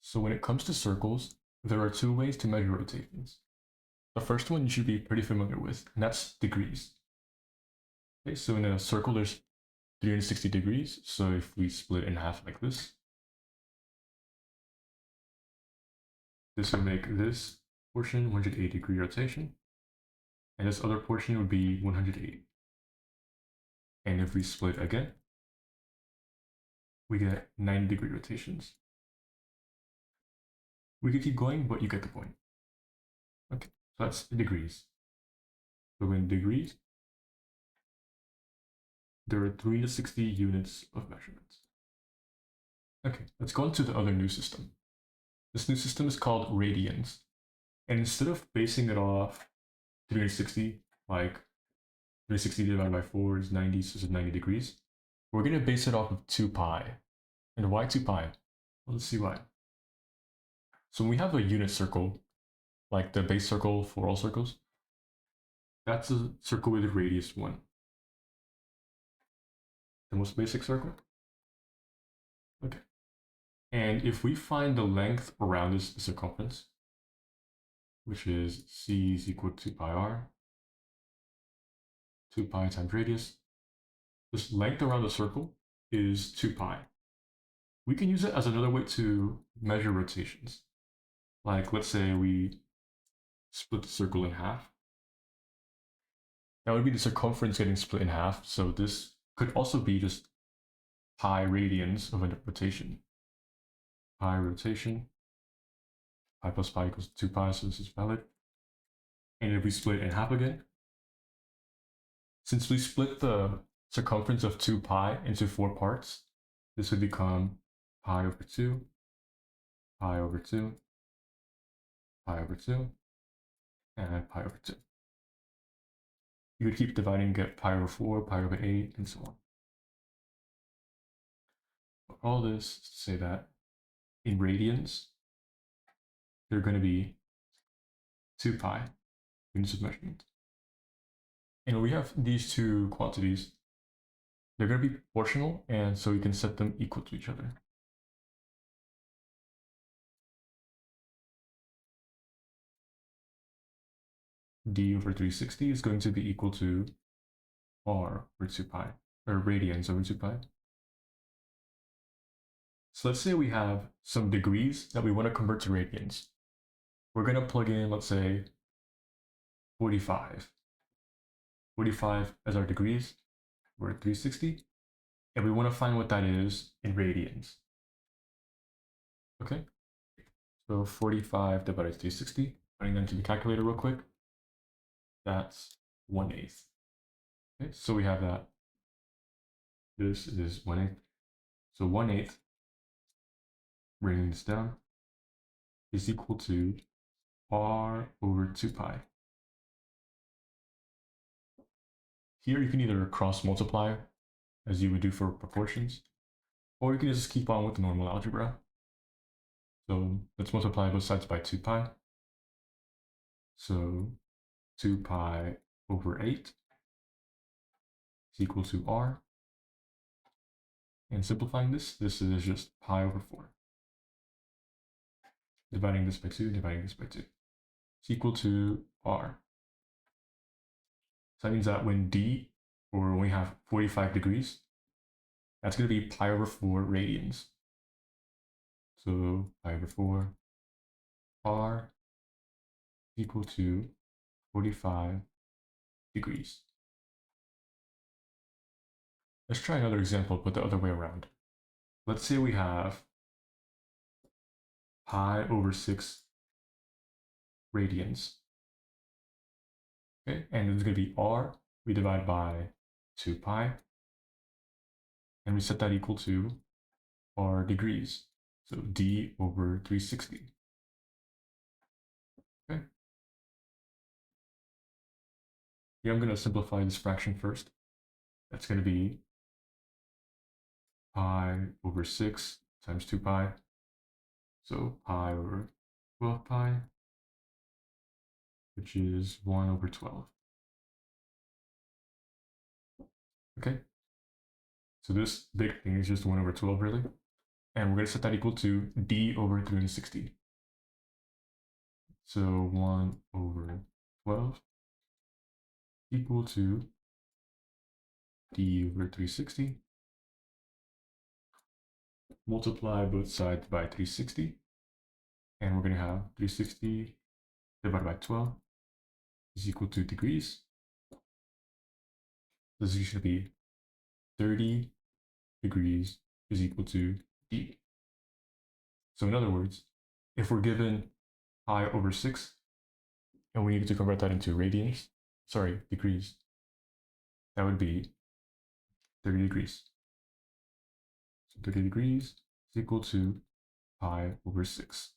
So when it comes to circles, there are two ways to measure rotations. The first one you should be pretty familiar with, and that's degrees. Okay, so in a circle, there's 360 degrees. So if we split in half like this would make this portion 180-degree rotation, and this other portion would be 180. And if we split again, we get 90-degree rotations. We could keep going, but you get the point. Okay, so that's degrees. So in degrees, there are 360 units of measurements. Okay, let's go into the other new system. This new system is called Radians. And instead of basing it off 360, like 360 divided by 4 is 90, so it's 90 degrees, we're going to base it off of 2 pi. And why 2 pi? Well, let's see why. So when we have a unit circle, like the base circle for all circles, that's a circle with a radius 1. The most basic circle. Okay. And if we find the length around this circumference, which is c is equal to pi r, 2 pi times radius, this length around the circle is 2 pi. We can use it as another way to measure rotations. Like, let's say we split the circle in half. That would be the circumference getting split in half, so this could also be just pi radians of a rotation. Pi rotation, pi plus pi equals 2 pi, so this is valid. And if we split it in half again, since we split the circumference of 2 pi into 4 parts, this would become pi over 2, pi over 2, pi over 2, and pi over 2. You would keep dividing and get pi over 4, pi over 8, and so on. All this to say that in radians, they're going to be 2 pi units of measurement. And we have these two quantities. They're going to be proportional, and so we can set them equal to each other. D over 360 is going to be equal to R over 2 pi, or radians over 2 pi. So let's say we have some degrees that we want to convert to radians. We're going to plug in, let's say, 45. 45 as our degrees. We're at 360. And we want to find what that is in radians. Okay? So 45 divided by 360. Putting that into the calculator real quick. That's 1/8. Okay, so we have that. This is 1/8. So 1/8, bringing this down, is equal to R over 2 pi. Here you can either cross multiply, as you would do for proportions, or you can just keep on with the normal algebra. So let's multiply both sides by 2 pi. So 2 pi over 8 is equal to R. And simplifying this is just pi over 4. Dividing this by 2, dividing this by 2. It's equal to R. So that means that when D, or when we have 45 degrees, that's going to be pi over 4 radians. So pi over 4 R equal to 45 degrees. Let's try another example, but the other way around. Let's say we have pi over 6 radians. Okay, and it's going to be R. We divide by 2 pi. And we set that equal to R degrees. So D over 360. Okay. Here I'm going to simplify this fraction first. That's going to be pi over 6 times 2 pi. So pi over 12 pi, which is 1 over 12. Okay. So this big thing is just 1 over 12, really. And we're going to set that equal to d over 360. So 1 over 12 equal to d over 360. Multiply both sides by 360. And we're going to have 360 divided by 12 is equal to degrees. This is going to be 30 degrees is equal to d. So in other words, if we're given pi over 6, and we needed to convert that into degrees, that would be 30 degrees. So 30 degrees is equal to pi over 6.